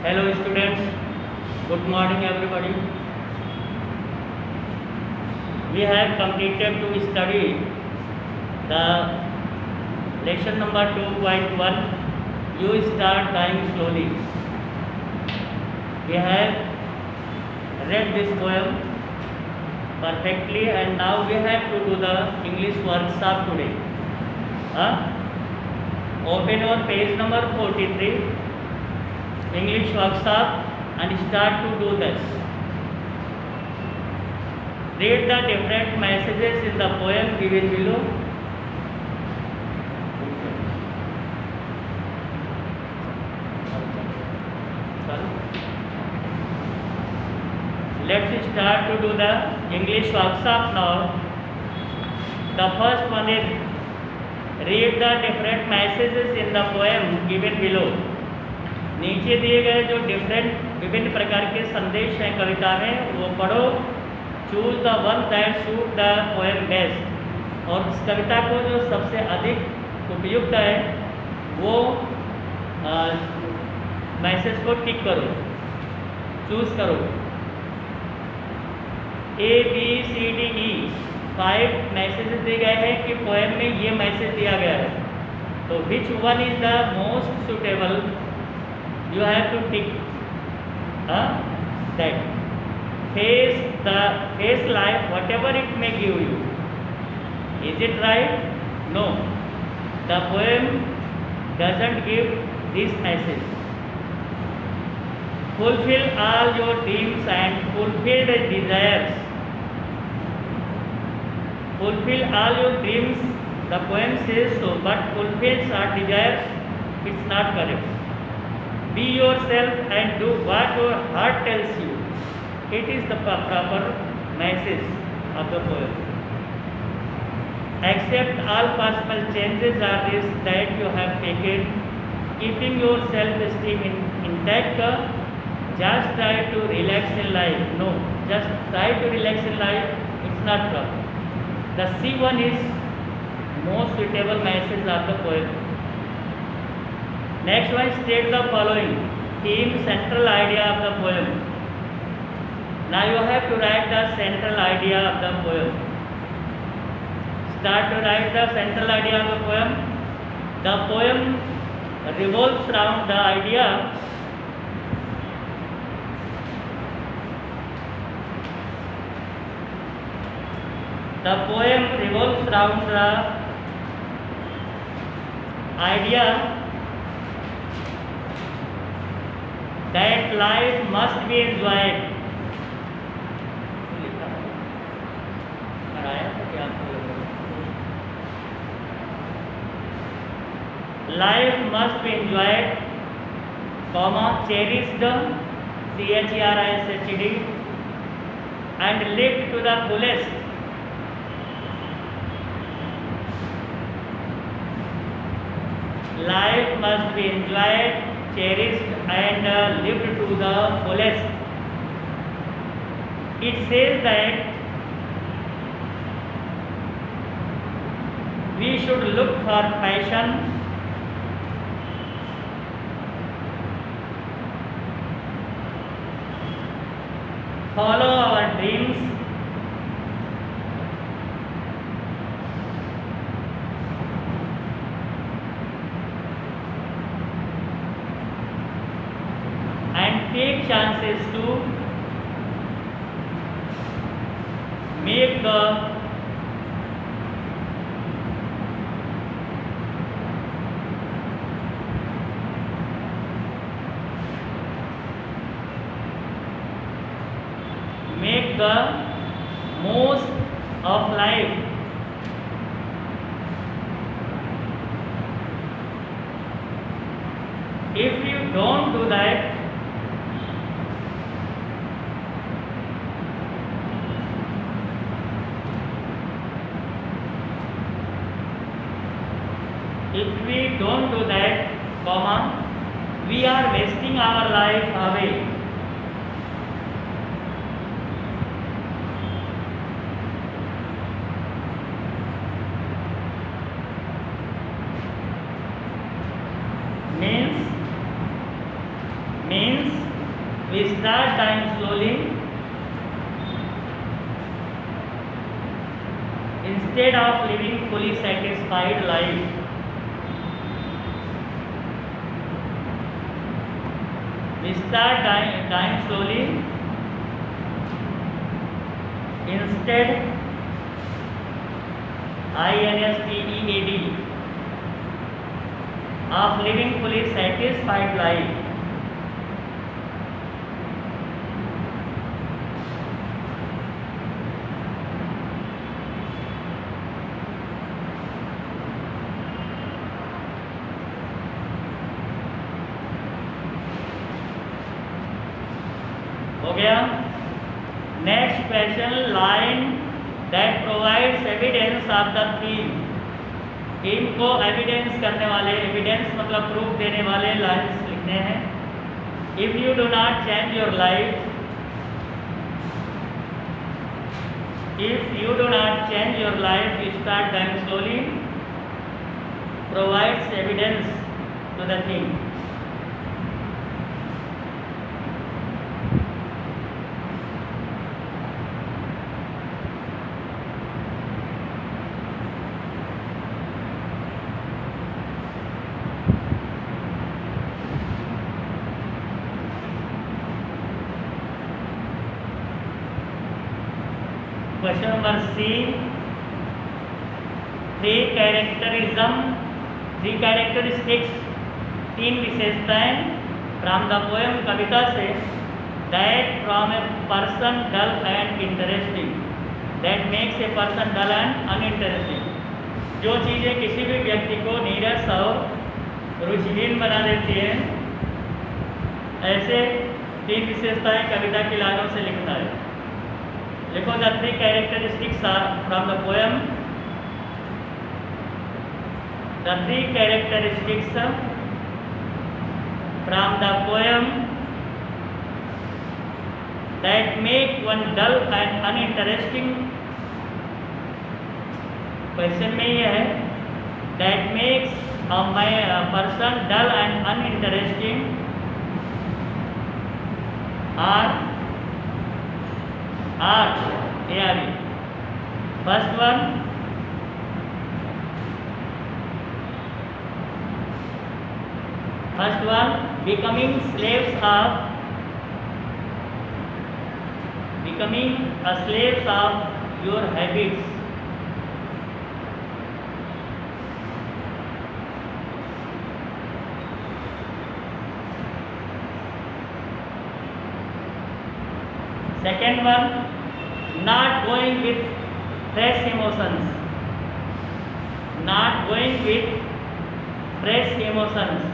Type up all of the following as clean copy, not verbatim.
Hello students, good morning everybody. We have completed to study the lesson number 2.1. You start dying slowly. We have read this poem perfectly and now we have to do the English workshop today. Open on page number 43, English workshop, and start to do this. Read the different messages in the poem given below. Let's start to do the English workshop now. The first one is read the different messages in the poem given below. नीचे दिए गए जो विभिन्न प्रकार के संदेश हैं कविता में वो पढ़ो. Choose the one that suit the poem best. और उस कविता को जो सबसे अधिक उपयुक्त है वो मैसेज को टिक करो, चूज करो. ABCDE 5 मैसेजेस दिए गए हैं कि पोएम में ये मैसेज दिया गया है. तो which one is the most suitable? You have to tick that. Face life whatever it may give you. Is it right? No. The poem doesn't give this message. Fulfill all your dreams and fulfill the desires. Fulfill all your dreams. The poem says so, but fulfills our desires, it's not correct. Be yourself and do what your heart tells you. It is the proper message of the poem. Accept all possible changes or risks that you have taken, keeping your self-esteem intact. Just try to relax in life. No, just try to relax in life. It's not proper. The C1 is most suitable message of the poem. Next one, state the following theme, central idea of the poem. Now you have to write the central idea of the poem. Start to write the central idea of the poem. The poem revolves around the idea that life must be enjoyed. Life must be enjoyed, cherished, CHERISHED, and lived to the fullest. Life must be enjoyed, cherished, and lived to the fullest. It says that we should look for passion, follow our dreams, take chances to make the most of life. If you don't do that, we are wasting our life away. Means start dying slowly instead of living fully satisfied life. We start dying slowly instead INSTEAD of living fully satisfied life. हो गया. Next question, line that provides evidence of the theme को evidence करने वाले, evidence मतलब proof देने वाले lines लिखने हैं. If you do not change your life, if you do not change your life you start dying slowly provides evidence to the theme. Question number C, three characteristics, तीन विशेषताएं from the poem कविता से, that from a person dull and interesting, that makes a person dull and uninteresting. जो चीज़ें किसी भी व्यक्ति को नीरस और रुचिहीन बना देती हैं, ऐसे तीन विशेषताएं कविता की लाइनों से लिखना है. देखो, the three characteristics are from the poem. The three characteristics from the poem that make one dull and uninteresting. Question में ये है, that makes a person dull and uninteresting are ARE. First one, becoming a slaves of your habits. Second one, not going with fresh emotions. Not going with fresh emotions.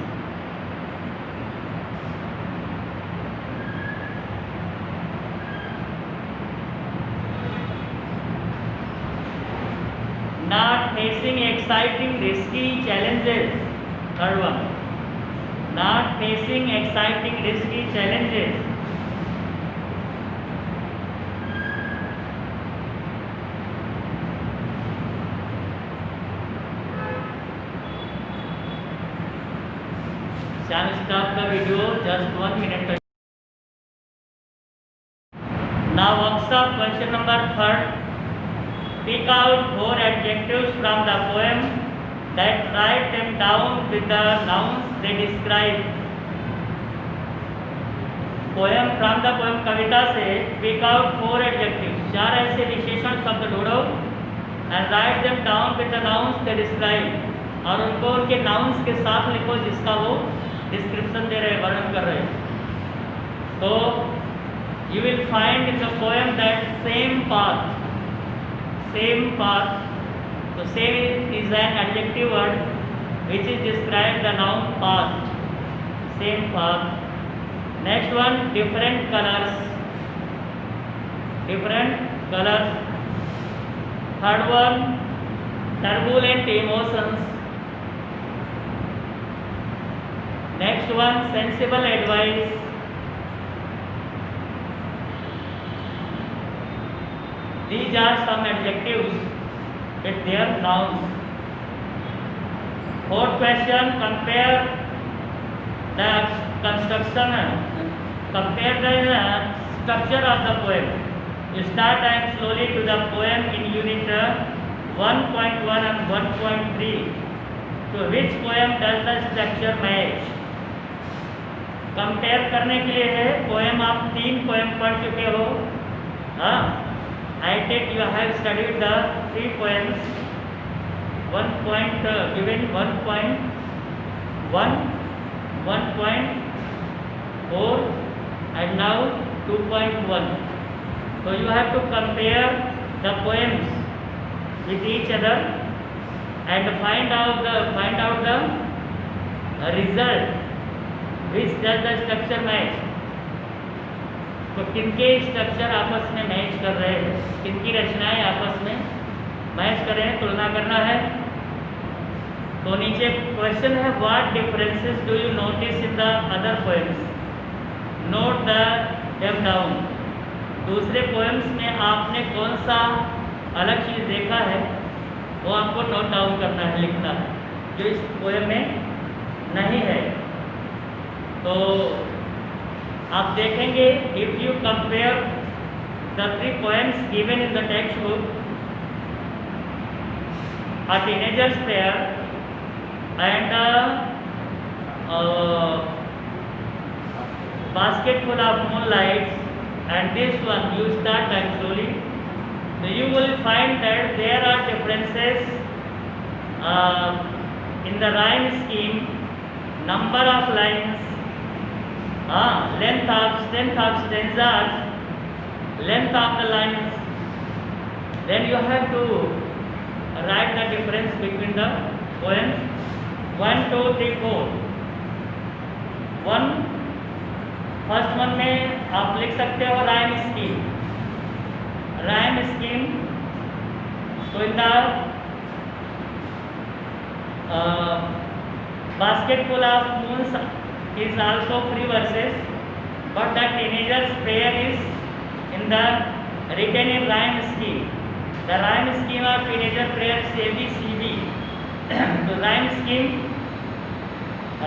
Not facing exciting, risky challenges. Third one, not facing exciting, risky challenges. Shall stop the video just 1 minute. Now workshop question number 3. Pick out 4 adjectives from the poem that write them down with the nouns they describe. Poem from the poem कविता से pick out 4 adjectives, 4 ऐसे विशेषण शब्द ढूंढो and write them down with the nouns they describe, और उनको उनके nouns के साथ लिखो जिसका वो डिस्क्रिप्शन दे रहे, वर्णन कर रहे. तो you will find in the poem that same path. So same is an adjective word which is described the noun path. Same path. Next one, different colors. Third one, turbulent emotions. Next one, sensible advice. These are some adjectives with their nouns. Fourth question, compare the construction compare the structure of the poem. You start and slowly to the poem in unit 1.1 and 1.3. So which poem does the structure match? Compare करने के लिए है poem. आप 3 poem पढ़ चुके हो. हाँ, I take you have studied the 3 poems. 1. Given 1.1, 1.4 and now 2.1. So you have to compare the poems with each other and find out the result which does the structure match. तो किनके structure आपस में match कर रहे हैं, किनकी रचनाएं आपस में मैच कर रहे हैं, तुलना करना है. तो नीचे क्वेश्चन है what differences do you notice in the other poems. Note them down. दूसरे पोएम्स में आपने कौन सा अलग चीज़ देखा है वो आपको नोट डाउन करना है, लिखना है, जो इस पोएम में नहीं है. तो आप देखेंगे if you compare the 3 poems given in the textbook, A Teenager's Prayer and Basketful of Moonlight, and this one you start time slowly, so you will find that there are differences in the rhyme scheme, number of lines, length of stanzas, length of the lines. Then you have to write the difference between the poems. 1, 2, 3, 4. 1 first one में आप लिख सकते हो rhyme scheme. Rhyme scheme तो in the basketful of moons is also 3 verses, but the teenager's prayer is in the written in rhyme scheme. The rhyme scheme of teenager prayer is ABCD. The rhyme scheme,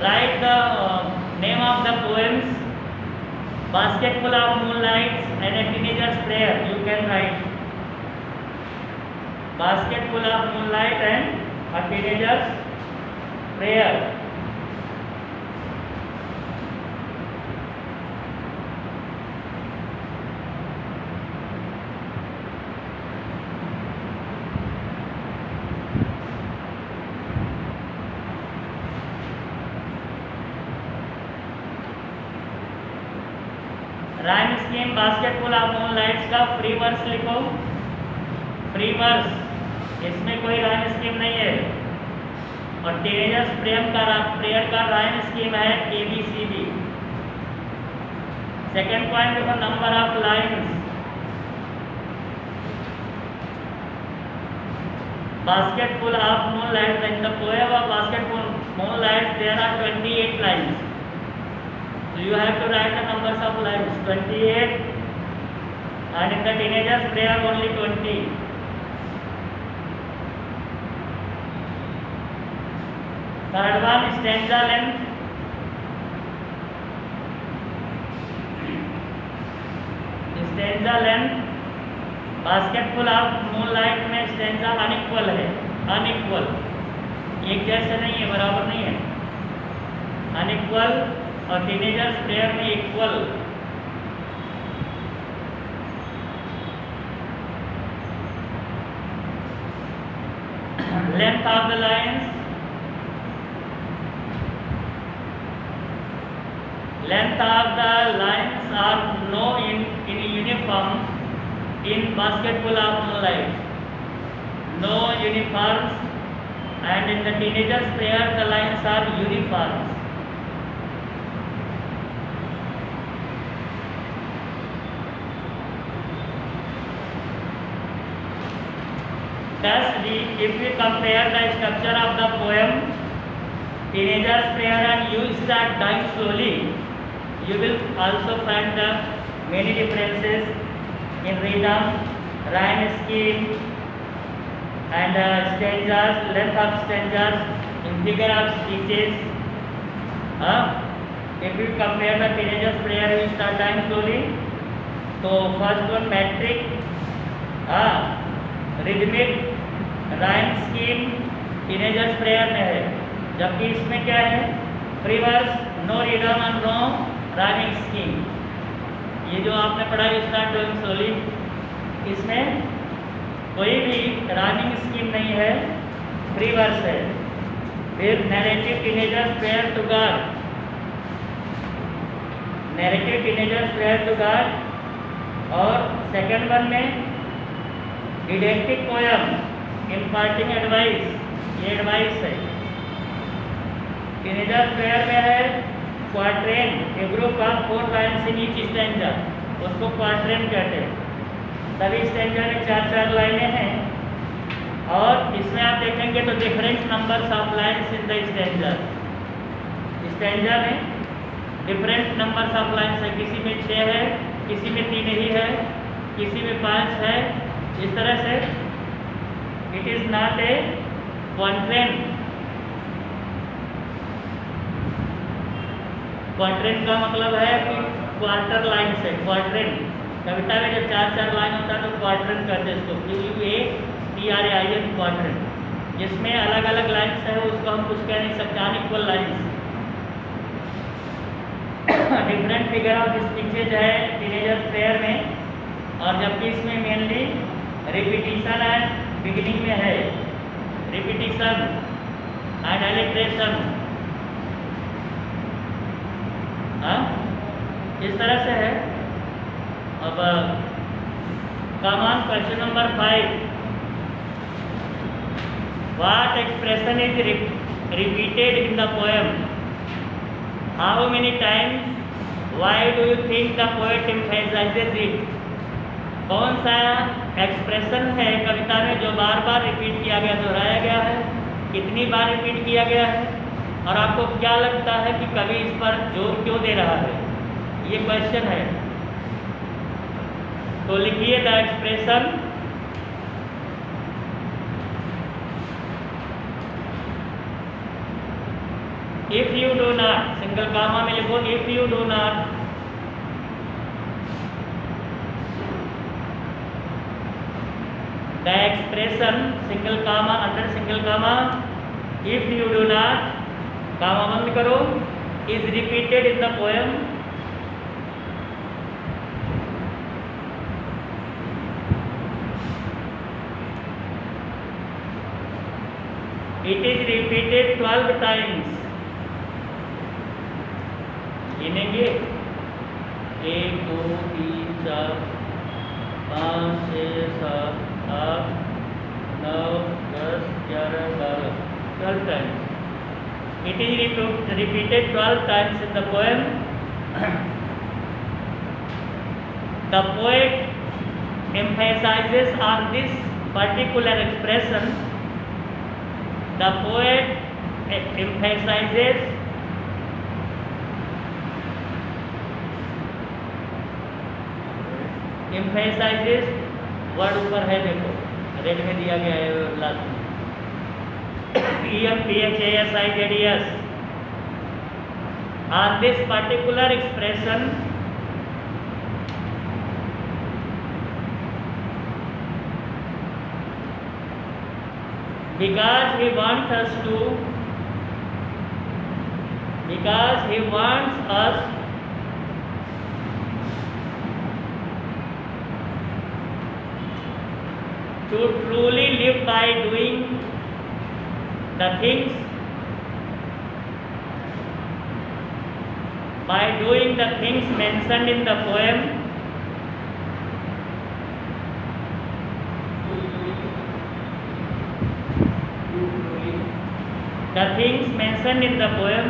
write the name of the poems, Basketful of Moonlight and A Teenager's Prayer. You can write Basketful of Moonlight and A Teenager's Prayer. Rhyme scheme basketful of moonlights का free verse लिखो. Free verse, इसमें कोई rhyme scheme नहीं है. और teenager's prayer का rhyme scheme है ABCD. Second point देखो, number of lines. Basketful of moonlight, in the poem of basketful moonlight there are 28 lines. So you have to write the numbers of lines 28, and in the teenager's prayer only 20. Third one, stanza length. Stanza length, basketful of moonlight में stanza unequal है. Unequal, एक जैसे नहीं है, बराबर नहीं है, unequal. और टीनेजर्स प्रेयर में equal. Length of the lines, length of the lines are no in uniform in Basketful of Moonlight. No uniforms, and in the teenager's prayer the lines are uniforms. Thus, if we compare the structure of the poem Teenager's Prayer and you start dying slowly, you will also find the many differences in rhythm, rhyme scheme, and stanzas, length of stanzas, in figure of speeches, If you compare the teenagers prayer, we start dying slowly. तो first one metric, rhythmic, rhyme scheme teenagers prayer में है, जबकि इसमें क्या है, free verse, no rhythm and no rhyming scheme. ये जो आपने पढ़ा स्टार्ट डूइंग स्लोली, इसमें कोई भी राइमिंग स्कीम नहीं है, फ्री वर्स है। फिर narrative teenager's prayer to God, narrative teenager's prayer to God. और सेकंड वन में डिडेक्टिक पोयम इम्पार्टिंग एडवाइस, ये एडवाइस है। टीनेजर्स प्रेयर में है quatrain, a group of 4 lines in each stanza, उसको क्वार्ट्रेन कहते हैं। सभी स्टैंजा में 4-4 लाइनें हैं और इसमें आप देखेंगे तो different numbers of lines in the stanza. Stanza में डिफरेंट नंबर्स ऑफ लाइन्स है, किसी में 6 है, किसी में 3 ही है, किसी में 5 है। इस तरह से it is not a quatrain. Quatrain का मतलब है कि क्वार्टर लाइन से, क्वार्ट्रेन कविता में जब 4-4 लाइन होता है तो क्वार्ट्रेन कहते हैं इसको, QUATRAIN क्वार्ट्रेन, जिसमें अलग अलग लाइन्स है, उसको हम कुछ कह नहीं सकते, unequal lines. Different figure of speeches है टीनेजर्स प्रेयर में, और जबकि इसमें मेनली रिपीटिशन एंड बिगिनिंग में है, रिपीटिशन एंड एलिट्रेशन। इस तरह से है। अब common question number 5, what expression is repeated in the poem, how many times, why do you think the poet emphasises it. कौन सा एक्सप्रेशन है कविता में जो बार बार रिपीट किया गया, दोहराया गया है, कितनी बार रिपीट किया गया है, और आपको क्या लगता है कि कवि इस पर जोर क्यों दे रहा है, ये क्वेश्चन है। तो लिखिए the expression, if you do not, single comma में लिखो if you do not, the expression single comma under single comma, if you do not, comma बंद करो, is repeated in the poem, it is repeated 12 times। गिनेंगे 1 2 3 4 5 6 7 8 9 10 11 12 12 times। It is repeated 12 times in the poem। The poet emphasizes on this particular expression। The poet emphasizes word ऊपर है, देखो red में दिया गया है लास्ट में, EMPHASIZES on this particular expression because he wants us to, because he wants us to truly live by doing the things, by doing the things mentioned in the poem, the things mentioned in the poem,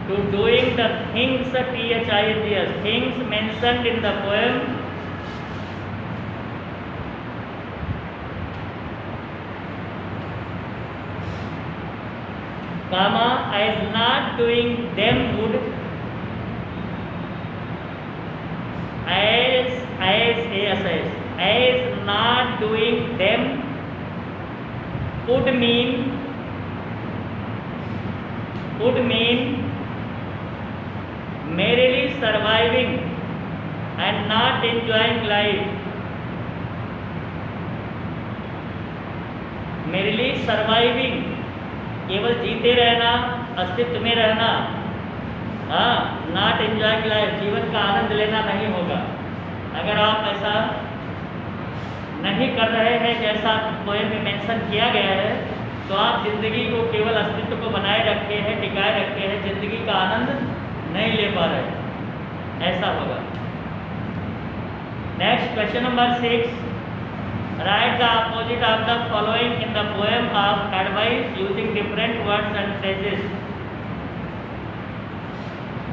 to doing the things, THINGS, things mentioned in the poem, comma, as not doing them would, as not doing them would mean merely surviving and not enjoying life. merely surviving, केवल जीते रहना, अस्तित्व में रहना, not enjoying life, जीवन का आनंद लेना नहीं होगा। अगर आप ऐसा नहीं कर रहे हैं जैसा पोएम में मेंशन किया गया है, तो आप जिंदगी को केवल अस्तित्व को बनाए रखे हैं, टिकाए रखे हैं, जिंदगी का आनंद नहीं ले पा रहे, ऐसा होगा। Next question number 6, write the opposite of the following in the poem of advice using different words and phrases.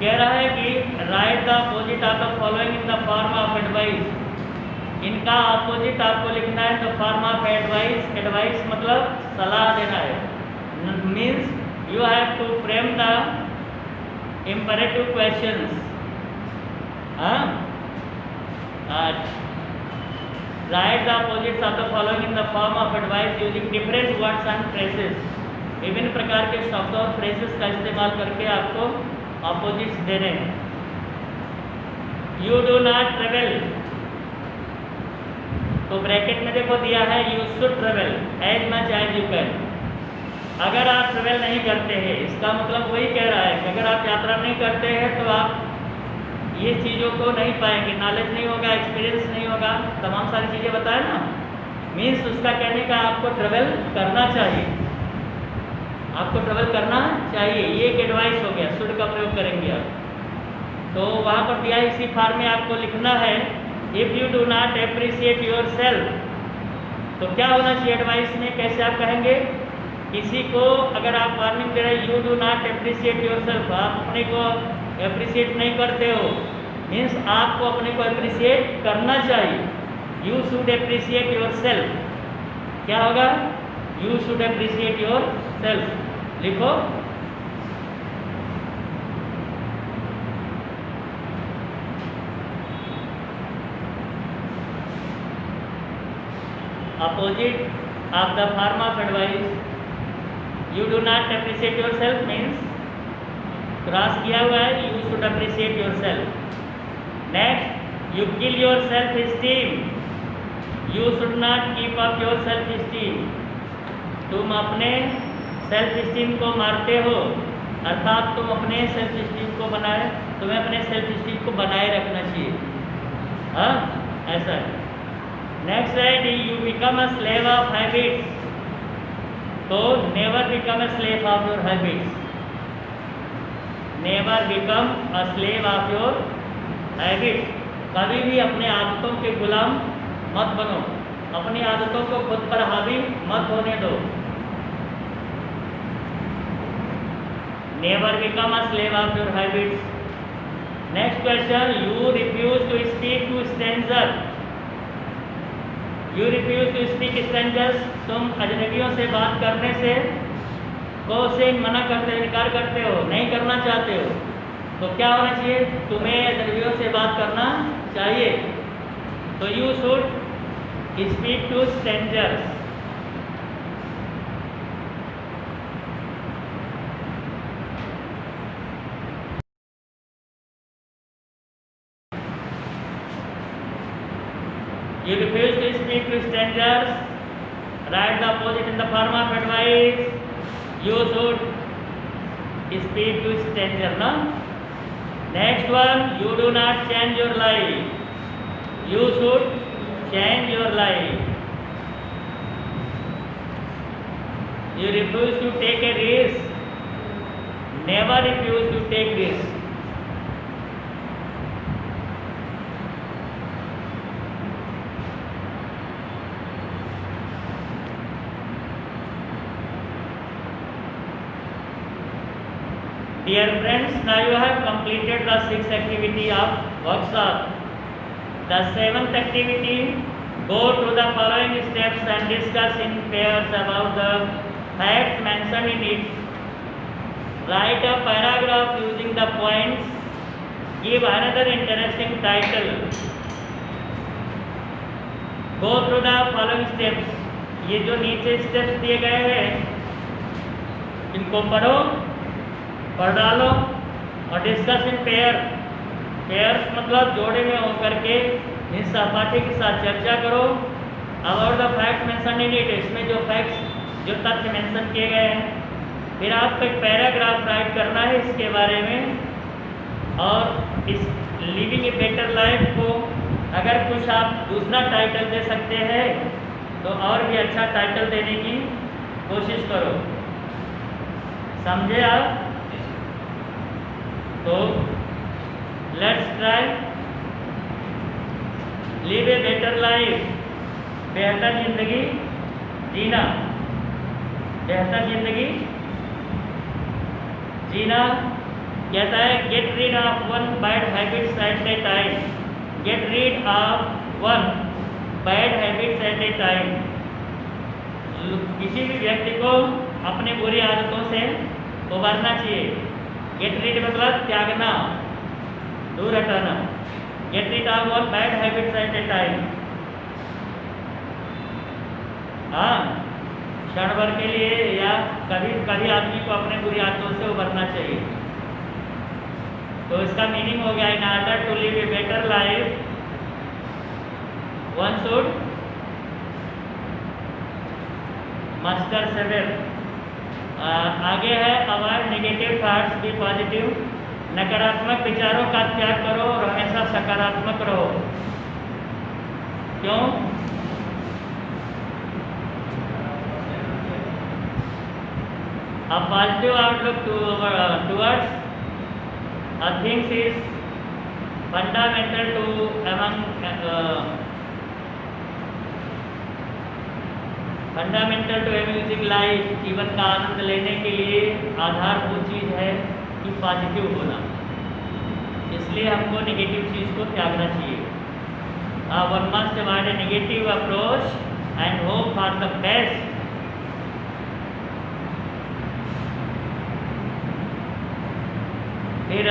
कह रहा है कि write the opposite of the following in the form of advice. इनका अपोजिट आपको लिखना है the form of advice. Advice मतलब सलाह देना है, means you have to frame the imperative questions. Write the opposites of the following in the form of advice using different words and phrases. विभिन्न प्रकार के शब्दों और फ्रेजेस का इस्तेमाल करके आपको अपोजिट्स देने हैं। यू डू नॉट ट्रेवल, तो ब्रैकेट में देखो दिया है you should travel as much as you can. अगर आप ट्रेवल नहीं करते हैं, इसका मतलब वही कह रहा है कि अगर आप यात्रा नहीं करते हैं तो आप ये चीज़ों को नहीं पाएंगे, नॉलेज नहीं होगा, एक्सपीरियंस नहीं होगा, तमाम सारी चीज़ें बताए ना। मीन्स उसका कहने का आपको ट्रेवल करना चाहिए, आपको ट्रेवल करना चाहिए। ये एक एडवाइस हो गया, शुड का प्रयोग करेंगे आप। तो वहाँ पर दिया इसी फॉर्म में आपको लिखना है if you do not appreciate your self. तो क्या होना चाहिए एडवाइस में, कैसे आप कहेंगे? किसी को अगर आप वार्निंग दे रहे you do not appreciate your self, आप अपने को अप्रिशिएट नहीं करते हो, मीन्स आपको अपने को अप्रिशिएट करना चाहिए। You should appreciate your self. क्या होगा? You should appreciate your self. लिखो opposite of the form of advice you do not appreciate yourself means cross किया हुआ है you should appreciate yourself. Next, you kill your self esteem, you should not keep up your self esteem. तुम अपने self esteem को मारते हो, अर्थात तुम अपने सेल्फ इस्टीम को तुम्हें अपने सेल्फ इस्टीम को बनाए रखना चाहिए। ऐसा है। नेक्स्ट है you become a slave of habits, तो never become a slave of your habits. Never become a slave of your habits. कभी भी अपने आदतों के गुलाम मत बनो, अपनी आदतों को खुद पर हावी मत होने दो। Never become a slave of your habits. Next question, you refuse to speak to stranger. You refuse to speak strangers, तुम अजनबियों से बात करने से मना करते हो, इनकार करते हो, नहीं करना चाहते हो। तो क्या होना चाहिए? तुम्हें अजनबियों से बात करना चाहिए। तो you should speak to strangers. You refuse to speak to strangers. Write the opposite in the form of advice. You should speak to stranger. No. Next one, you do not change your life. You should change your life. You refuse to take a risk. Never refuse to take risk. Dear friends, now you have completed the 6th activity of workshop. The 7th activity, go to the following steps and discuss in pairs about the facts mentioned in it. Write a paragraph using the points. Give another interesting title. Go through the following steps. ये जो नीचे steps दिए गए हैं इनको पढ़ डालो और डिस्कस इन पेयर, पेयर्स मतलब जोड़े में होकर के इस सहपाठी के साथ चर्चा करो about the facts mention in it, इसमें जो फैक्ट्स जो तथ्य मेंशन किए गए हैं। फिर आपको एक पैराग्राफ राइट करना है इसके बारे में, और इस लिविंग ए बेटर लाइफ को अगर कुछ आप दूसरा टाइटल दे सकते हैं तो और भी अच्छा टाइटल देने की कोशिश करो, समझे आप? तो let's try live a better life, बेहतर जिंदगी जीना, बेहतर जिंदगी जीना। कहता है get rid of one bad habits at a time, get rid of one bad habits at a time. किसी भी व्यक्ति को अपने बुरी आदतों से उबरना चाहिए। गेट रीड मतलब त्यागना, दूर हटाना। Get rid of one bad habits at a time. हाँ, क्षण भर के लिए या कभी कभी आदमी को अपने बुरी आदतों से उबरना चाहिए। तो इसका मीनिंग हो गया, in order to live a better life one should master saver. आगे है avoid negative thoughts, be positive. नकारात्मक विचारों का त्याग करो और हमेशा सकारात्मक रहो। क्यों? A positive outlook towards things is fundamental to amusing life। जीवन का आनंद लेने के लिए आधारभूत चीज़ है कि पॉजिटिव होना, इसलिए हमको नेगेटिव चीज़ को त्यागना चाहिए। One must avoid a negative approach and hope for the best. फिर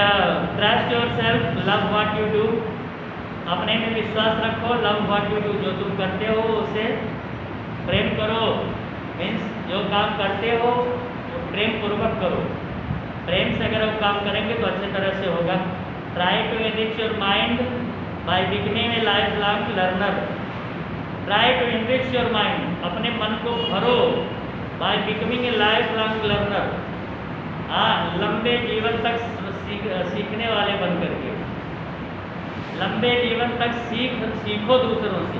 trust yourself, love what you do. अपने में विश्वास रखो, लव व्हाट यू डू, जो तुम करते हो उसे प्रेम करो। मीन्स जो काम करते हो वो प्रेम पूर्वक करो। प्रेम से अगर वो काम करेंगे तो अच्छे तरह से होगा। Try to enrich your mind by becoming a life long learner. Try to enrich your mind, अपने मन को भरो, by becoming a life long learner. हाँ, लंबे जीवन तक सीखने वाले बन करके, लंबे जीवन तक सीखो दूसरों से।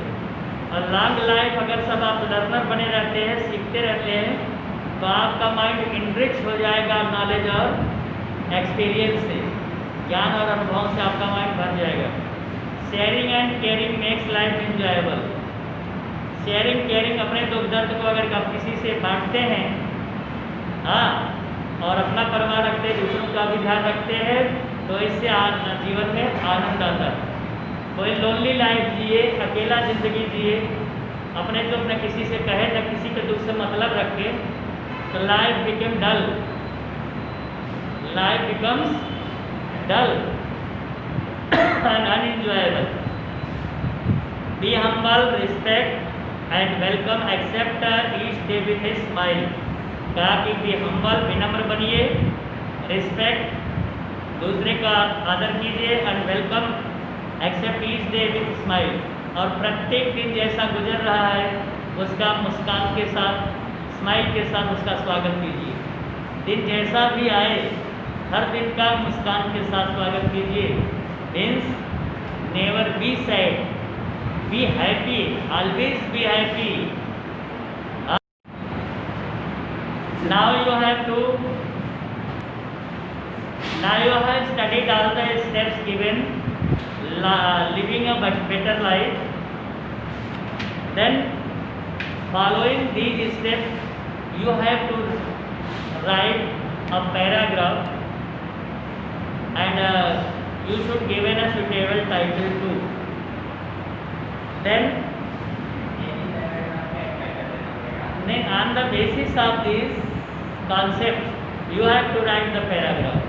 और लॉन्ग लाइफ अगर सब आप लर्नर बने रहते हैं, सीखते रहते हैं, तो आपका माइंड इनरिच हो जाएगा नॉलेज और एक्सपीरियंस से, ज्ञान और अनुभव से आपका माइंड भर जाएगा। Sharing and caring makes life enjoyable. Sharing caring, अपने दुख दर्द को अगर आप किसी से बांटते हैं, हाँ, और अपना परिवार रखते हैं, दूसरों का भी ध्यान रखते हैं, तो इससे जीवन में आनंद आता है। कोई लोनली लाइफ जिए, अकेला ज़िंदगी जिए, अपने दुख न किसी से कहे न किसी के दुख से मतलब रखे, तो life become dull, life becomes dull and unenjoyable. Be humble, respect and welcome, accept each day with a smile. कहा कि बी हम्बल, विनम्र बनिए, रिस्पेक्ट, दूसरे का आदर कीजिए, and welcome, accept each day with smile. और प्रत्येक दिन जैसा गुजर रहा है उसका मुस्कान के साथ, स्माइल के साथ उसका स्वागत कीजिए। दिन जैसा भी आए हर दिन का मुस्कान के साथ स्वागत कीजिए। Means never be sad, be happy, always be happy. Now you have studied all the steps given, living a better life. Then following these steps, you have to write a paragraph, and you should given a suitable title too. Then on the basis of this concept, you have to write the paragraph.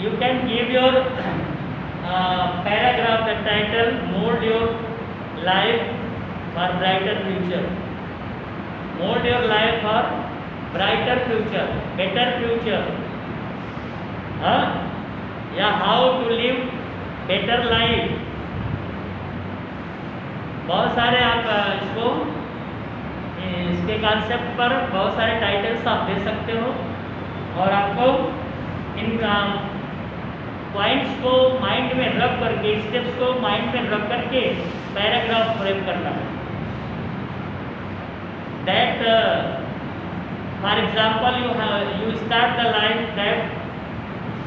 You can give your paragraph the title, mold your life for brighter future. Mold your life for brighter future, better future, हाँ, या how to live better life. बहुत सारे आप इसके concept पर बहुत सारे titles आप दे सकते हो और आपको इन पॉइंट्स को माइंड में रख करके, स्टेप्स को माइंड में रख करके पैराग्राफ फ्रेम करना है। That for example you start the life that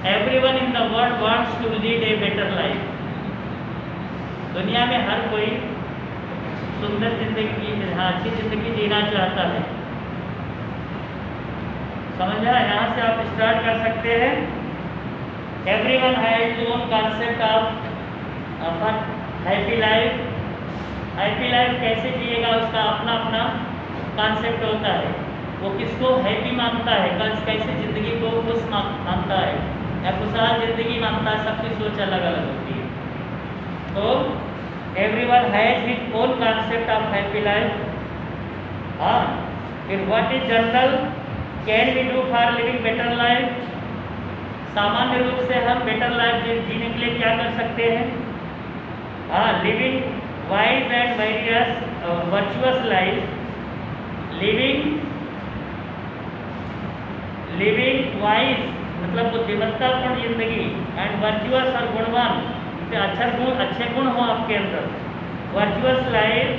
everyone in the world wants to lead a better life. दुनिया में हर कोई सुंदर जिंदगी, अच्छी जिंदगी जीना चाहता है। समझा? यहाँ से आप स्टार्ट कर सकते हैं। Everyone has own concept of happy life. Happy life कैसे जिएगा उसका अपना अपना कॉन्सेप्ट होता है। वो किसको हैप्पी मानता है, कैसे ज़िंदगी को खुश मानता है या खुशहाल ज़िंदगी मानता है, सबकी सोच अलग अलग होती है। तो everyone has his own concept of happy life. हाँ, फिर what is general can we do for living better life. सामान्य रूप से हम बेटर लाइफ जीने के लिए क्या कर सकते हैं? हाँ, living wise and various virtuous life. Living wise मतलब बुद्धिमत्तापूर्ण जिंदगी, एंड वर्चुअस और गुणवान, अच्छे गुण हो आपके अंदर। Virtuous life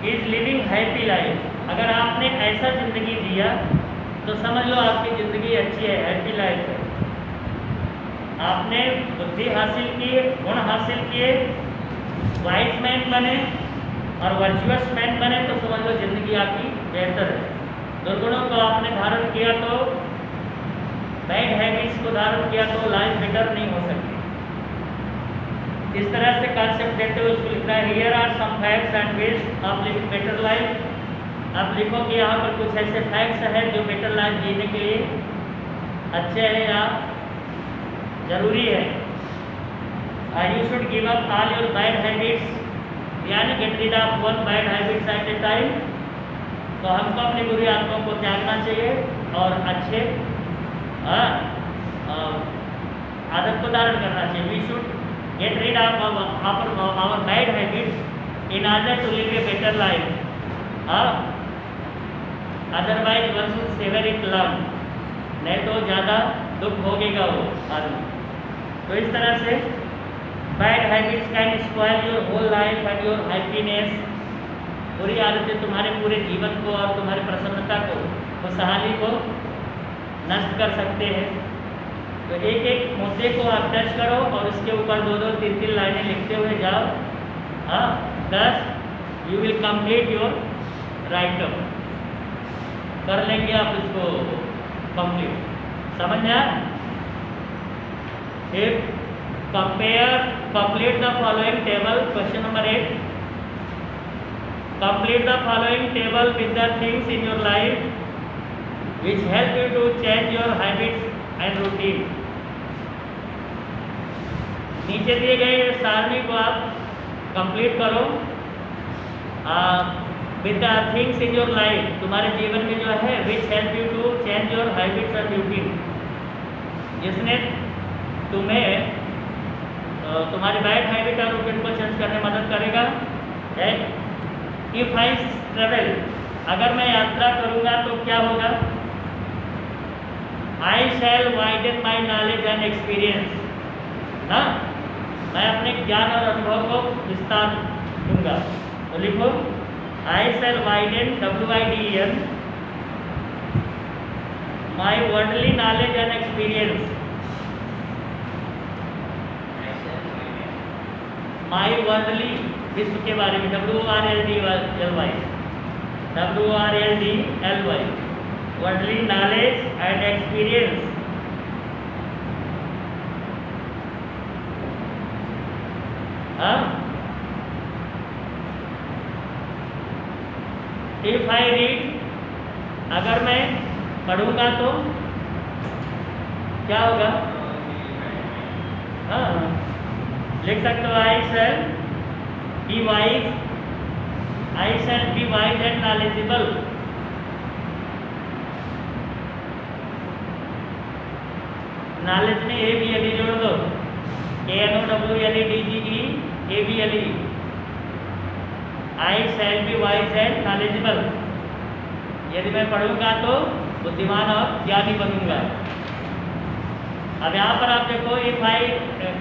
is living happy life. अगर आपने ऐसा ज़िंदगी जिया तो समझ लो आपकी ज़िंदगी अच्छी है, हैप्पी लाइफ है। आपने बुद्धि हासिल की, गुण हासिल किए, वाइज मैन बने और वर्चुअस मैन बने तो समझ लो ज़िंदगी आपकी बेहतर है। दुर्गुणों को आपने धारण किया तो, बैड हैबिट्स को धारण किया तो लाइफ बेटर नहीं हो सकती। इस तरह से कॉन्सेप्ट देते हुए उसको लिखना है। Here are some facts and ways of living better life. आप लिखो कि यहाँ पर कुछ ऐसे फैक्ट्स हैं जो बेटर लाइफ जीने के लिए अच्छे हैं या ज़रूरी है। You should give up all your bad habits, यानी get rid of one bad habits at a time. तो हमको अपनी बुरी आदतों को त्यागना चाहिए और अच्छे आदत को धारण करना चाहिए। We should get rid of our bad habits in order to live a better life. Otherwise one should saver it learn, नहीं तो ज़्यादा दुख भोगेगा वो आदमी। तो इस तरह से bad habits can spoil your whole life and your happiness. बुरी आदतें तुम्हारे पूरे जीवन को और तुम्हारी प्रसन्नता को, खुशहाली को नष्ट कर सकते हैं। तो एक एक मुद्दे को आप टच करो और उसके ऊपर 2-2, 3-3 लाइनें लिखते हुए जाओ। हाँ, 10 you will complete your writeup. कर लेंगे आप इसको कंप्लीट। समझ में आया? फिर complete the following table. Question number 8, complete the following table with the things in your life which help you to change your habits and routine. नीचे दिए गए सारणी को आप कंप्लीट करो with the things in your life, तुम्हारे जीवन में जो है, which help you to change your habits and routine, जिसने तुम्हें तुम्हारी बैड हैबिट और रूटीन को चेंज करने में मदद करेगा। इफ आई ट्रेवल, अगर मैं यात्रा करूँगा तो क्या होगा? I shall widen my knowledge and experience. हाँ, मैं अपने ज्ञान और अनुभव को विस्तार दूंगा। तो लिखो I shall widen, WIDEN, my worldly knowledge and experience. My worldly, विश्व के बारे में, WORLDLY, worldly knowledge and experience. If I read, अगर मैं पढ़ूंगा तो क्या होगा? हाँ, लिख सकते हो I shall be wise, I shall be wise and knowledgeable. Knowledge में ए बी एल ई जोड़ दो, KNOWLEDGE ABLE। I shall be wise and knowledgeable, यदि मैं पढ़ूंगा तो बुद्धिमान और ज्ञानी बनूंगा। अब यहाँ पर आप देखो इफ आई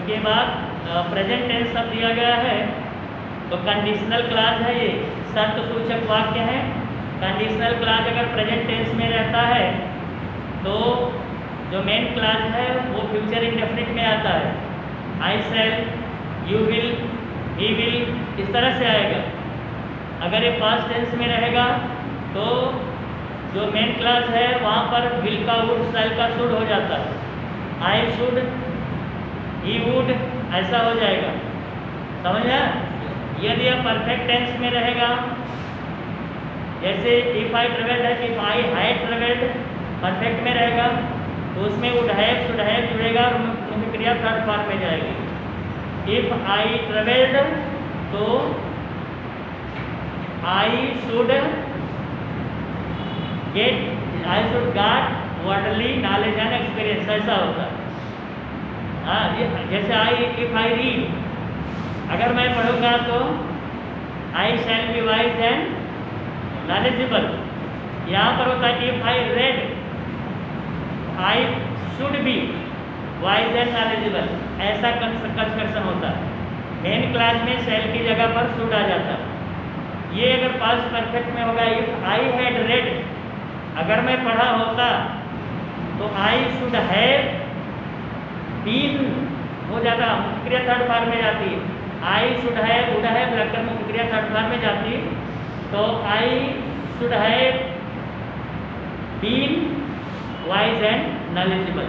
के बाद प्रेजेंट टेंस सब दिया गया है, तो कंडीशनल क्लॉज है, ये शर्त सूचक वाक्य है। कंडीशनल क्लॉज अगर प्रेजेंट टेंस में रहता है तो जो मेन क्लॉज है वो फ्यूचर इंडेफिनिट में आता है। आई शैल, यू विल, ही विल, इस तरह से आएगा। अगर ये पास्ट टेंस में रहेगा तो जो मेन क्लॉज है वहाँ पर विल का वुड शैल का शुड हो जाता है। आई शुड, ही वुड, ऐसा हो जाएगा। समझा? यदि यह परफेक्ट टेंस में रहेगा, जैसे इफ आई ट्रेवल्ड है, if I had travelled perfect में रहेगा तो उसमें वुड हैव, शुड हैव जुड़ेगा और मुख्य क्रिया थर्ड फॉर्म में जाएगी। इफ आई ट्रेवल्ड तो I should get, I should got worldly knowledge and experience, ऐसा होता है। हाँ, जैसे आई इफ आई रीड, अगर मैं पढ़ूंगा तो I shall be wise and knowledgeable. यहाँ पर होता है if I read, I should be wise and knowledgeable, ऐसा कंस्ट्रक्शन होता है। मेन क्लास में शैल की जगह पर शुड आ जाता है। ये अगर पास्ट परफेक्ट में होगा इफ आई हैड रेड, अगर मैं पढ़ा होता तो आई शुड हैव बीन हो जाता, मुख्य क्रिया थर्ड फॉर्म में जाती है। I should have, would have लगकर मुख्य क्रिया थर्ड फॉर्म में जाती, तो I should have been wise and knowledgeable.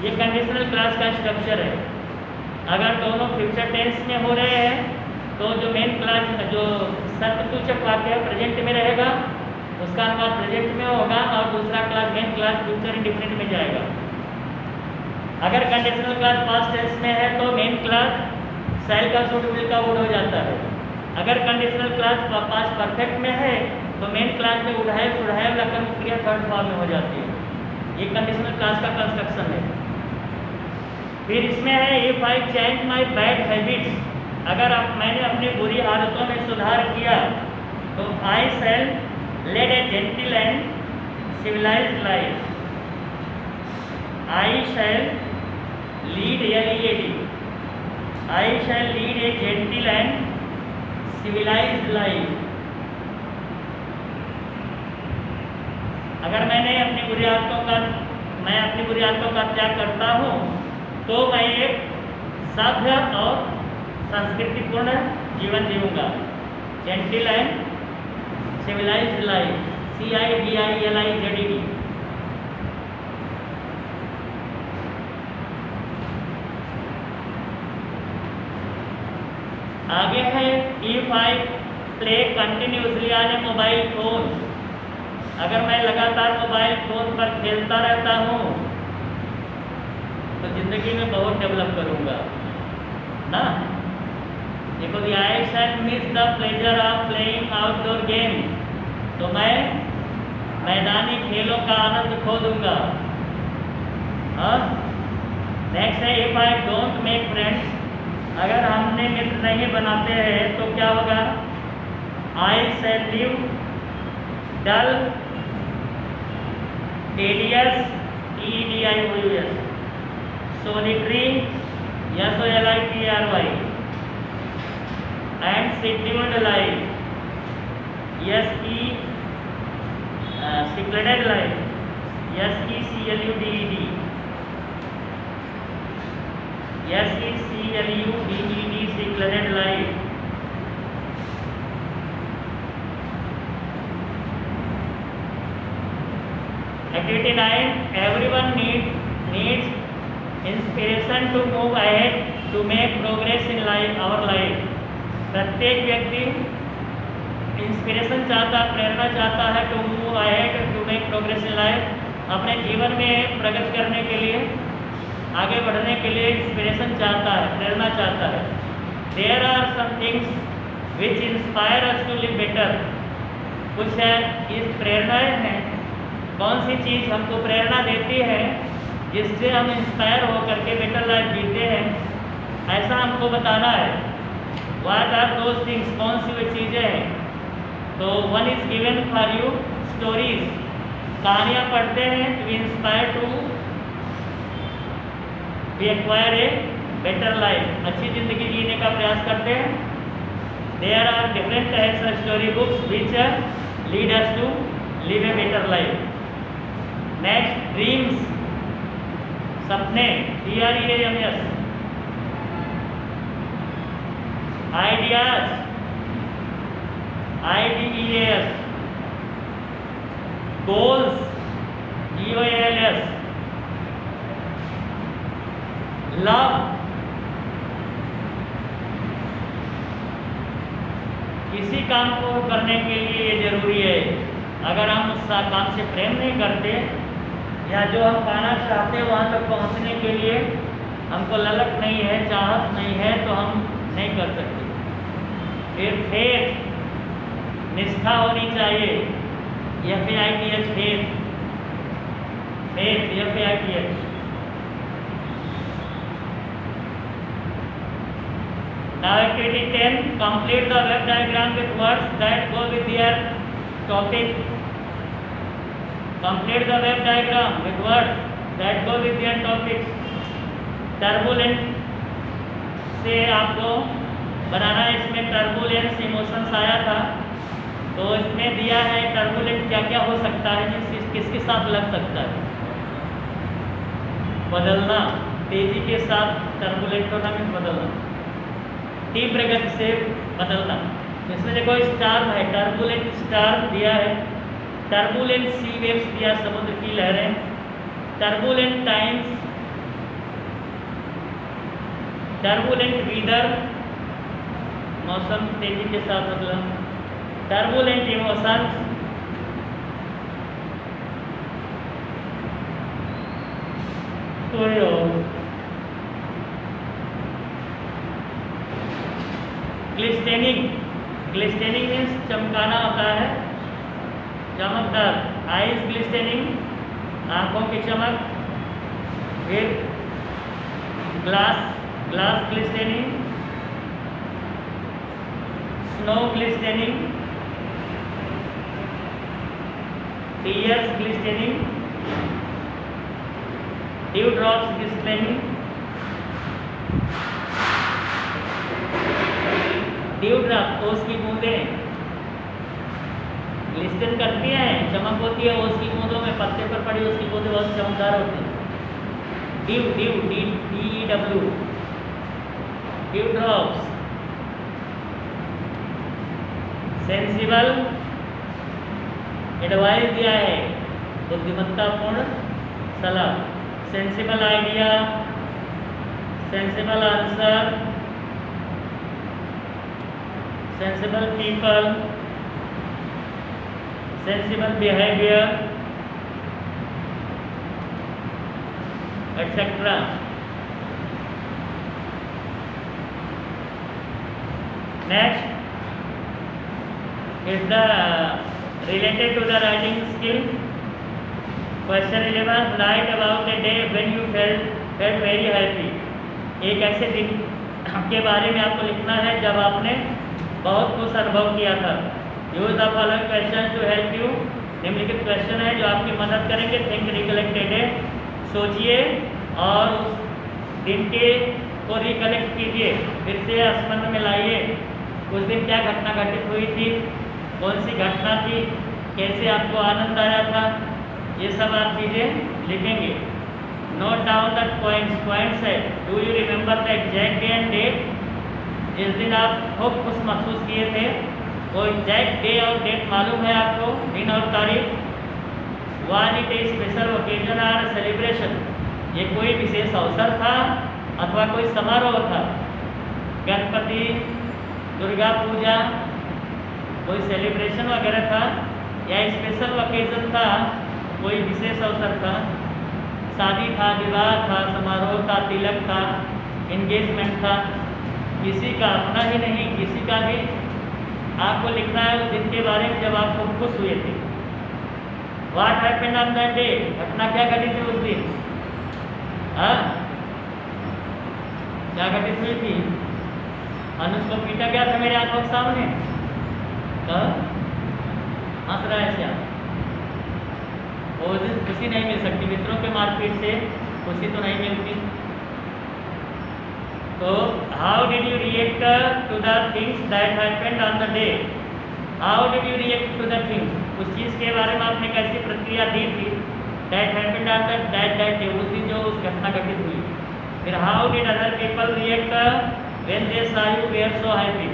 ये कंडीशनल क्लास का स्ट्रक्चर है। अगर दोनों फ्यूचर टेंस में हो रहे हैं तो जो मेन क्लास, जो शर्त सूचक वाक्य है प्रेजेंट में रहेगा, उसका अनुवाद प्रेजेंट में होगा और दूसरा class main class future indefinite में जाएगा। अगर कंडीशनल क्लास पास्ट टेंस में है तो मेन क्लास शैल का शुड, विल का वुड हो जाता है। अगर कंडीशनल क्लास पास्ट परफेक्ट में है तो मेन क्लास में वुड हैव, शुड हैव लगकर क्रिया थर्ड फॉर्म में हो जाती है। ये कंडीशनल क्लास का कंस्ट्रक्शन है। फिर इसमें है if I change my bad habits, अगर मैंने अपनी बुरी आदतों में सुधार किया तो I shall led a gentle and civilised life. I shall lead, LEAD, I shall lead a gentle and civilised life. अगर मैं अपनी बुरी आदतों का त्याग करता हूँ तो मैं एक सभ्य और संस्कृतिपूर्ण जीवन जीऊँगा। Gentle and civilised life, CIVILIZED। आगे है if I play continuously on a mobile phone, अगर मैं लगातार मोबाइल फोन पर खेलता रहता हूँ तो ज़िंदगी में बहुत डेवलप करूँगा ना। देखो the I shall miss the pleasure of playing outdoor game, तो मैं मैदानी खेलों का आनंद खो दूँगा। हाँ, नेक्स्ट है if I don't make friends, अगर हमने मित्र नहीं बनाते हैं तो क्या होगा? I shell live dull, tedious, TEDIOUS, solitary, SOLITARY, and scheduled life, secluded life, SECLUDED, secluded life. Activity 9, everyone needs inspiration to move ahead to make progress in life, our life. प्रत्येक व्यक्ति इंस्पिरेशन चाहता, प्रेरणा चाहता है to move ahead to make progress in life, अपने जीवन में प्रगति करने के लिए, आगे बढ़ने के लिए इंस्पिरेशन चाहता है, प्रेरणा चाहता है। There are some things which inspire us to live better, कुछ है इस प्रेरणाएँ हैं, कौन सी चीज़ हमको प्रेरणा देती है जिससे हम इंस्पायर हो करके बेटर लाइफ जीते हैं, ऐसा हमको बताना है। व्हाट आर दोज थिंग्स, कौन सी वो चीज़ें हैं? तो one is given for you stories, कहानियाँ पढ़ते हैं to inspire to be acquire a better life, अच्छी ज़िंदगी जीने का प्रयास करते हैं। There are different types of story books which lead us to live a better life. Next, dreams, सपने, DREAMS, ideas, IDEAS, goals, GOALS, love, किसी काम को करने के लिए ये जरूरी है, अगर हम उस काम से प्रेम नहीं करते या जो हम पाना चाहते हैं वहाँ तक पहुँचने के लिए हमको ललक नहीं है, चाहत नहीं है, तो हम नहीं कर सकते। फिर फेथ, निष्ठा होनी चाहिए, FAITH, faith, faith, FAITH। Now activity 10, complete the web diagram with words that go with their topic. Complete the web diagram with words that go with their topics. Turbulent से आपको बनाना है, इसमें टर्बुलेंस इमोशंस आया था, तो इसमें दिया है टर्बुलेंट क्या क्या हो सकता है, किसके साथ लग सकता है। बदलना, तेजी के साथ टर्बुलेंट होना मीन्स बदलना, तीव्र गति से बदलना। इसमें देखो स्टार्म है, टर्बुलेंट स्टार्म दिया है, टर्बुलेंट सी वेव्स दिया, समुद्र की लहरें, टर्बुलेंट टाइम्स, टर्बुलेंट वीदर, मौसम तेजी के साथ बदला, turbulent emotions, glistening, glistening means चमकाना होता है, चमकदार, आइज ग्लिस्टेनिंग, आंखों की चमक। फिर glass, glass glistening, snow glistening, tears glistening, dew drops glistening, dew drop ओस की बूंदें ग्लिस्टन करती हैं, चमक होती है, ओस की बूंदों में पत्ते पर पड़ी उसकी बूंदें बहुत चमकदार होती हैं। Due, due, DEW, due drops. Sensible, advice दिया है, बुद्धिमत्तापूर्ण सलाह, sensible idea, sensible answer, sensible people, sensible behaviour, etcetera. Next is the related to the writing skill. Question 11, write about a day when you felt very happy. एक ऐसे दिन के बारे में आपको लिखना है जब आपने बहुत खुश अनुभव किया था। Use the following question to help you, निम्नलिखित क्वेश्चन है जो आपकी मदद करेंगे। थिंक, रिकलेक्ट ए डे, सोचिए और उस दिन के को रिकलेक्ट कीजिए, फिर से स्मरण में लाइए उस दिन क्या घटना घटित हुई थी, कौन सी घटना थी, कैसे आपको आनंद आया था, ये सब आप चीज़ें लिखेंगे। Note down the points, points है, do you remember the exact day and date, जिस दिन आप खूब खुश महसूस किए थे वो एग्जैक्ट डे और डेट मालूम है आपको, दिन और तारीख। Was it A special occasion और सेलिब्रेशन, ये कोई विशेष अवसर था अथवा कोई समारोह था, गणपति, दुर्गा पूजा, कोई सेलिब्रेशन वगैरह था, या स्पेशल ओकेजन था, कोई विशेष अवसर था, शादी था, विवाह था, समारोह था, तिलक था, एंगेजमेंट था, किसी का अपना ही नहीं किसी का भी आपको लिखना है उस दिन के बारे में जब आप खूब खुश हुए थे। What happened on that day, घटना क्या घटी थी उस दिन। हाँ, क्या घटित हुई थी? अनुज को पीटा गया था मेरे आंखों के सामने। हंस रहा है क्या? वो दिन खुशी नहीं मिल सकती, मित्रों के मारपीट से खुशी तो नहीं मिलती। तो how did you react to the things that happened on the day? How did you react to the things? उस चीज़ के बारे में आपने कैसी प्रतिक्रिया दी थी? That happened on the that day, उस दिन जो उस घटना घटित हुई। फिर how did other people react when they saw you were so happy?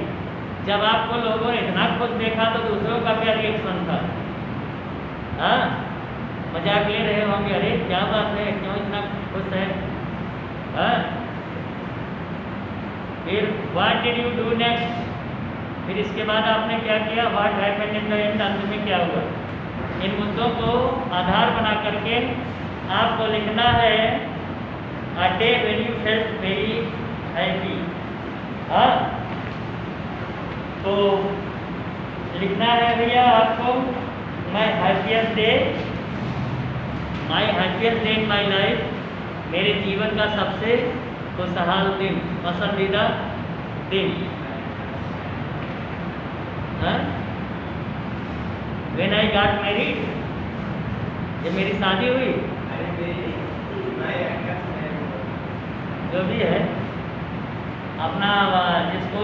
जब आपको लोगों ने इतना खुश देखा तो दूसरों का क्या रिएक्शन था? हाँ, मजाक ले रहे होंगे, अरे क्या बात है, क्यों इतना खुश है? हाँ, फिर what did you do next? फिर इसके बाद आपने क्या किया? What happened in the end? अंत में क्या हुआ? इन मुद्दों को आधार बना करके आपको लिखना है a day when you felt very happy. हाँ, तो लिखना है भैया आपको my happiest day, my happiest day in my life, मेरे जीवन का सबसे खुशहाल दिन, पसंदीदा दिन। व्हेन आई गॉट मैरिड, जब मेरी शादी हुई, जो भी है अपना जिसको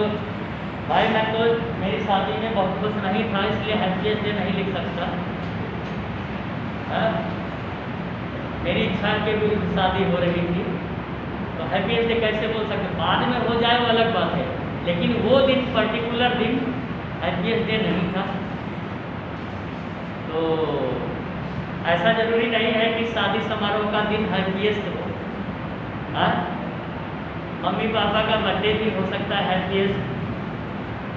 भाई, मैं तो मेरी शादी में बहुत खुश नहीं था इसलिए हैप्पीएस्ट डे नहीं लिख सकता। मेरी इच्छा के भी शादी हो रही थी तो हैप्पीएस्ट डे कैसे बोल सकते? बाद में हो जाए वो अलग बात है, लेकिन वो दिन पर्टिकुलर दिन हैप्पीएस्ट डे नहीं था। तो ऐसा जरूरी नहीं है कि शादी समारोह का दिन हैप्पीएस्ट हो। हाँ, मम्मी पापा का बर्थडे भी हो सकता है हैप्पीएस्ट।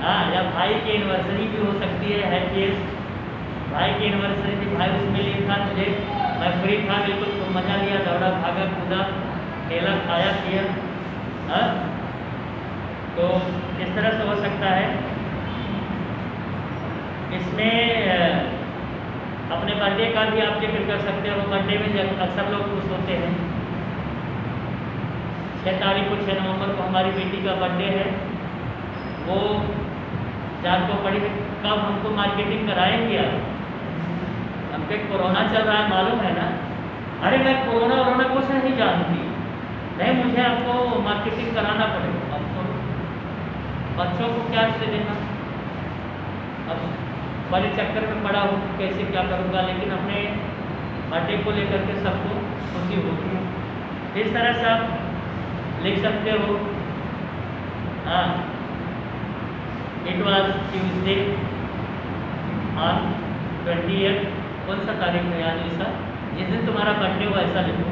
हाँ, या भाई की एनिवर्सरी भी हो सकती है हैप्पीएस्ट। भाई की एनिवर्सरी थी, भाई उसमें लिखा मुझे, मैं फ्री था बिल्कुल, खूब मजा लिया, दौड़ा भागा कूदा, खेला खाया पिया। हाँ, तो इस तरह से हो सकता है। इसमें अपने बर्थडे का भी आप जिक्र कर सकते हो। बर्थडे में जब अक्सर लोग खुश होते हैं। 6 तारीख को 6 नवंबर को हमारी बेटी का बर्थडे है। वो जान को पड़ी, कब हमको मार्केटिंग कराएंगे आप? हमके कोरोना चल रहा है मालूम है ना? अरे मैं कोरोना कुछ नहीं जानती, नहीं मुझे आपको मार्केटिंग कराना पड़ेगा। अब तो बच्चों को क्या से देना, अब बड़े चक्कर में पड़ा हूँ कैसे क्या करूँगा, लेकिन अपने बर्थडे को लेकर के सबको खुशी होती है। इस तरह से आप लिख सकते हो। हाँ, it was Tuesday on 20th, कौन सा तारीख है याद लिखा? जिस दिन तुम्हारा बर्थडे हो ऐसा लिखो।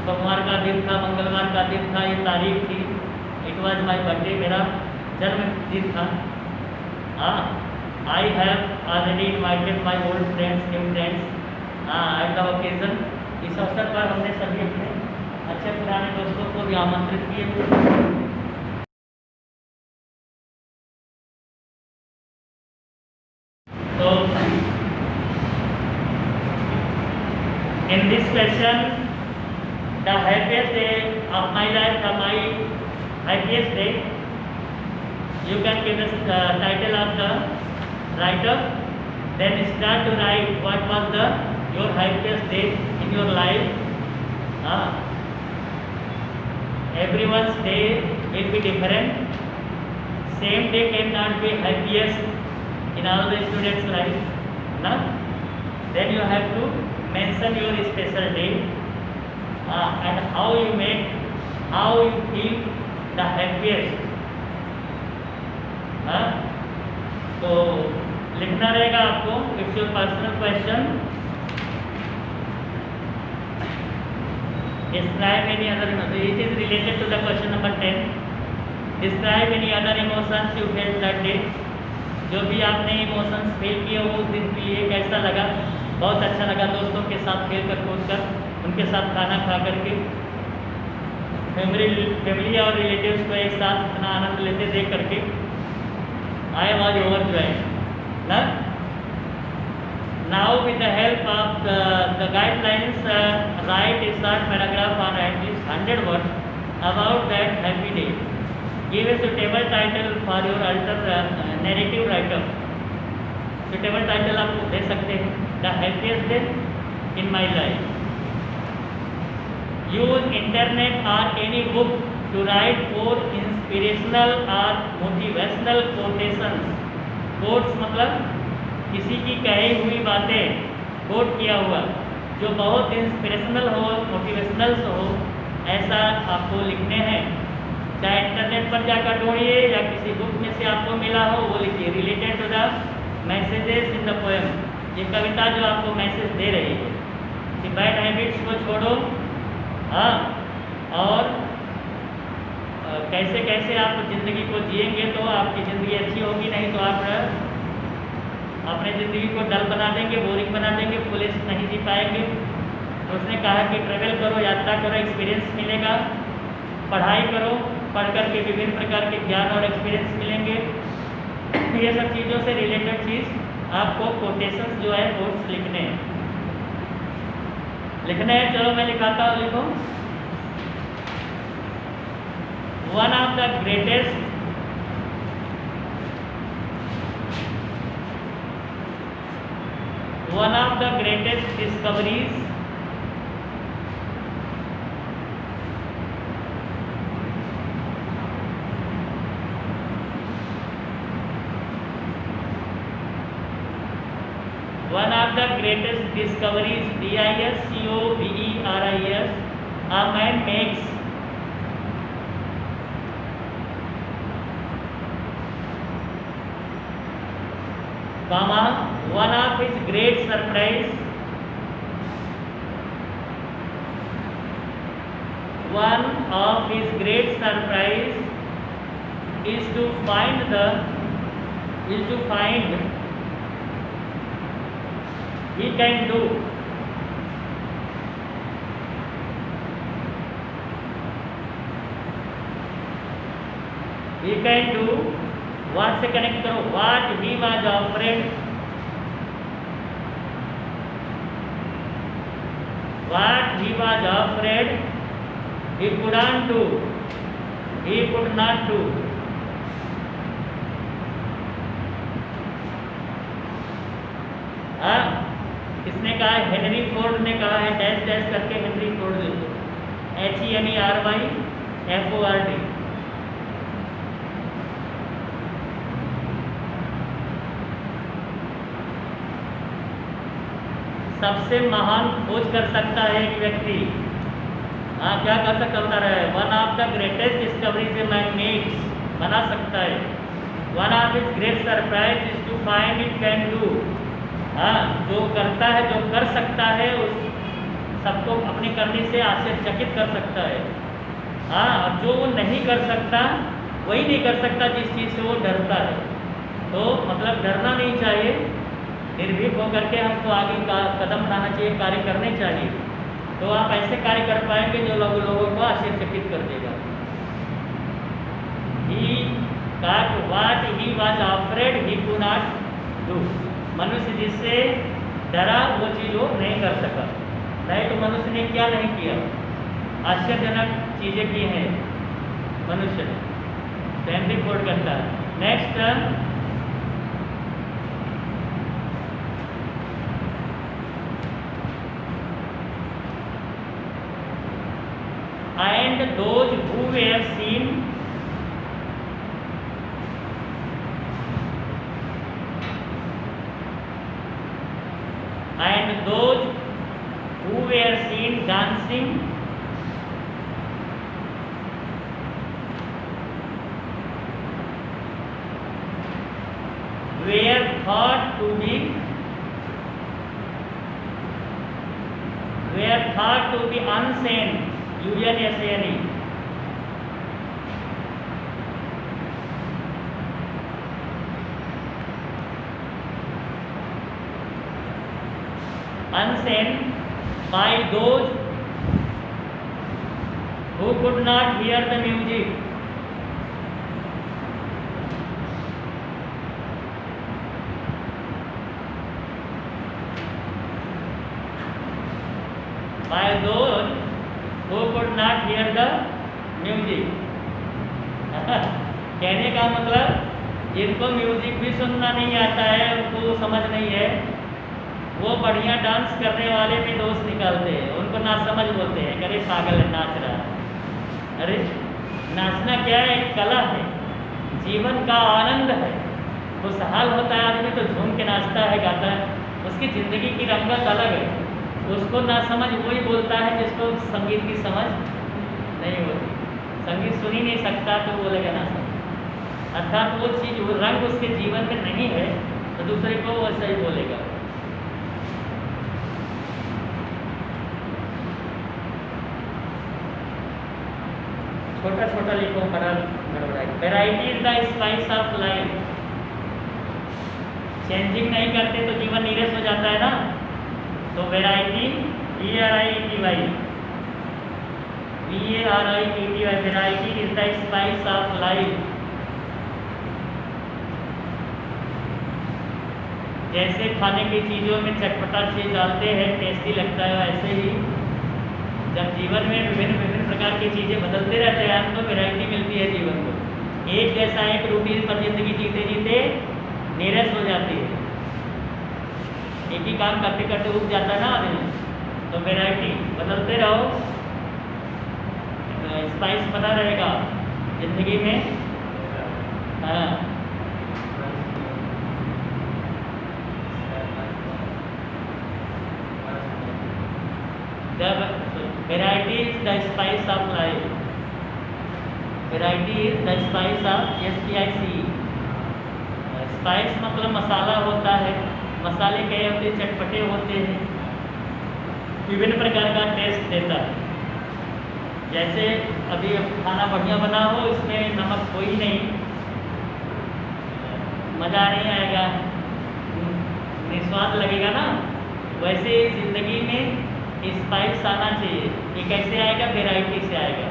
सोमवार का दिन था, मंगलवार का दिन था, ये तारीख थी। इट वॉज माई बर्थडे, मेरा जन्मदिन था। हाँ, I have already invited my old friends, new friends at the occasion. इस अवसर पर हमने सभी अपने अच्छे पुराने दोस्तों को भी आमंत्रित किए। तो in this question, the happiest day of my life, my happiest day, you can give the title of the writer, then start to write what was your happiest day in your life. Everyone's day will be different. Same day cannot be happiest in all the students' life. No? Then you have to mention your special day and how you feel the happiest. तो लिखना रहेगा आपको। It's your personal question. Describe any other emotion. It is related to the question number 10. Describe any other emotions you felt that day. जो भी आपने emotions feel किए वो उस दिन के लिए कैसा लगा? बहुत अच्छा लगा दोस्तों के साथ खेल कर कूद कर, उनके साथ खाना खा करके, फैमिली और रिलेटिव्स को एक साथ इतना आनंद लेते देख करके। आई वॉज ओवरजॉयड ना। Now, with the help of the guidelines, write a short paragraph on at least 100 words about that happy day. Give a suitable title for your narrative writer. Suitable title आप दे सकते हैं, The happiest day in my life. Use internet or any book to write for inspirational or motivational quotations. Quotes मतलब किसी की कही हुई बातें coat किया हुआ जो बहुत इंस्पिरेशनल हो, मोटिवेशनल हो, ऐसा आपको लिखने हैं। चाहे इंटरनेट पर जाकर ढूंढिए या किसी बुक में से आपको मिला हो वो लिखिए। Related to the messages in the poem, ये कविता जो आपको मैसेज दे रही है कि बैड हैबिट्स को छोड़ो, हाँ, और कैसे कैसे आप ज़िंदगी को जिएंगे तो आपकी ज़िंदगी अच्छी होगी, नहीं तो आप अपने ज़िंदगी को डल बना देंगे, बोरिंग बना देंगे, पुलिस नहीं जी पाएंगे। तो उसने कहा कि ट्रेवल करो, यात्रा करो, एक्सपीरियंस मिलेगा, पढ़ाई करो, पढ़ कर के विभिन्न प्रकार के ज्ञान और एक्सपीरियंस मिलेंगे। ये सब चीज़ों से रिलेटेड चीज़ आपको कोटेशंस जो है कोट्स लिखने हैं। चलो मैं लिखाता हूँ, लिखो। One of the greatest discoveries DISCOVERIES a man makes one of his great surprise is to find he can do what से कनेक्ट करो, what he was afraid he couldn't do, he could not do. किसने कहा है? Henry Ford ने कहा है, dash dash करके Henry Ford लिखो, HENRYFORD। सबसे महान खोज कर सकता है एक व्यक्ति, क्या कर सकता होता है? One of the greatest discoveries a man makes, बना सकता है। One of his great surprise is to find it can do, जो करता है, जो कर सकता है, उस सबको अपने करने से आश्चर्यचकित कर सकता है। और जो वो नहीं कर सकता वही नहीं कर सकता जिस चीज़ से वो डरता है। तो मतलब डरना नहीं चाहिए, निर्भीक होकर के हमको आगे का कदम उठाना चाहिए, कार्य करने चाहिए। तो आप ऐसे कार्य कर पाएंगे जो लोगों को आश्चर्यचकित कर देगा। What he was afraid he could not do, मनुष्य जिससे डरा वो चीज़ वो नहीं कर सका। नहीं तो मनुष्य ने क्या नहीं किया, आश्चर्यजनक चीज़ें की हैं मनुष्य ने। हेनरी फोर्ड करता है। Next, and those who were seen dancing were thought to be unsane, UNSANE, unsane by those who could not hear the music. by those who could not hear the music. कहने का मतलब जिनको music भी सुनना नहीं आता है, उनको समझ नहीं है, वो बढ़िया डांस करने वाले में दोष निकालते हैं, उनको नासमझ बोलते हैं, अरे पागल है नाच रहा है। अरे नाचना क्या है? एक कला है, जीवन का आनंद है। खुशहाल होता है आदमी तो झूम के नाचता है, गाता है, उसकी ज़िंदगी की रंगत अलग है। उसको नासमझ वही बोलता है जिसको संगीत की समझ नहीं होती, संगीत सुन ही नहीं सकता तो बोलेगा नासमझ। अर्थात वो चीज़, वो रंग उसके जीवन में नहीं है तो दूसरे को वैसा ही बोलेगा। छोटा छोटा लिखो, बड़ा गड़बड़ाई। Variety is the spice of life. Changing नहीं करते तो जीवन नीरस हो जाता है ना। तो variety, VRIETY, variety is the spice of life. जैसे खाने की चीज़ों में चटपटा चीज़ डालते हैं, टेस्टी लगता है, वैसे ही जब जीवन में विभिन्न प्रकार की चीज़ें बदलते रहते हैं तो वैरायटी मिलती है जीवन को। एक जैसा एक रूटीन पर जिंदगी जीते जीते नीरस हो जाती है, एक ही काम करते करते उग जाता है ना आदमी। तो वैरायटी बदलते रहो, स्पाइस बना रहेगा जिंदगी में। हाँ, variety is the spice of life. Variety is the spice of SPICE। Spice मतलब मसाला होता है, मसाले कई होते चटपटे होते हैं, विभिन्न प्रकार का टेस्ट देता है। जैसे अभी खाना बढ़िया बना हो, इसमें नमक हो ही नहीं, मज़ा नहीं आएगा, निस्वाद लगेगा ना। वैसे ज़िंदगी में स्पाइस आना चाहिए। ये कैसे आएगा? वैरायटी से आएगा।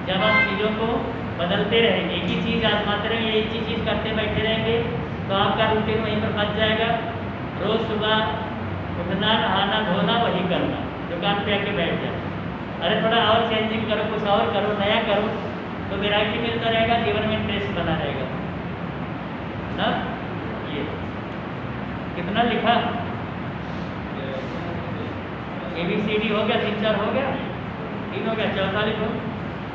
जब आप चीज़ों को बदलते रहेंगे, एक ही चीज़ आजमाते रहेंगे, एक ही चीज़ करते बैठे रहेंगे तो आपका रूटीन वहीं पर फंस जाएगा। रोज़ सुबह उठना, नहाना, धोना, वही करना, दुकान पे आके बैठ जाए। अरे थोड़ा और चेंजिंग करो, कुछ और करो, नया करो, तो वैरायटी मिलता रहेगा, जीवन में इंटरेस्ट बना रहेगा ना। ये कितना लिखा? ABCD हो गया, 3-4 हो गया, 3 हो गया, चौथा लिखो।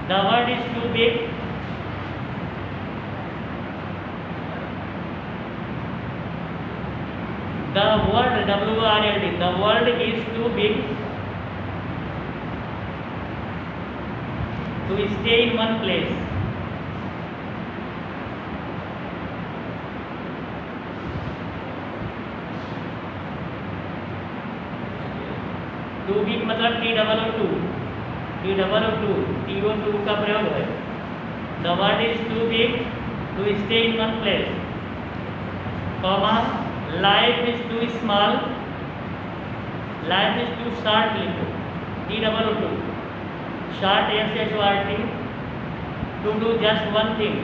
The world is too big. The world, WORLD, the world is too big to stay in one place. Too big मतलब TOO2, TO2 का प्रयोग है। The world is too big to stay in one place, comma, life is too small, life is too short लिखो, TOO2, short SHORT, to do just one thing.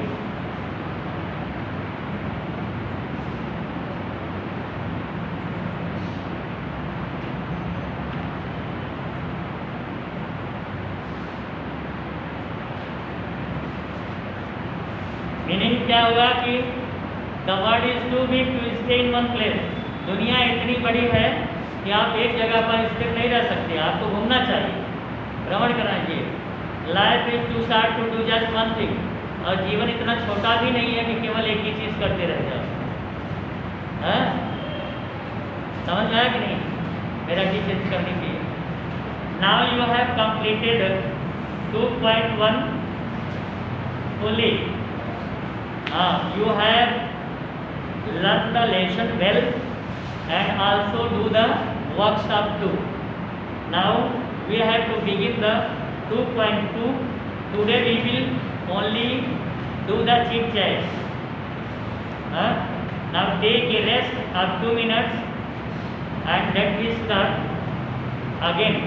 Meaning क्या होगा कि the world is too big to stay in one place. दुनिया इतनी बड़ी है कि आप एक जगह पर स्थिर नहीं रह सकते, आपको घूमना चाहिए, भ्रमण करना चाहिए। Life is too short to do just one thing, और जीवन इतना छोटा भी नहीं है कि केवल एक ही चीज़ करते रह जाओ। हाँ, समझ में आया कि नहीं? मेरा की चीज करनी चाहिए। Now you have completed 2.1 fully. You have learned the lesson well and also do the workshop too. Now we have to begin the 2.2. Today we will only do the chit chat. Now take a rest of 2 minutes and let me start again.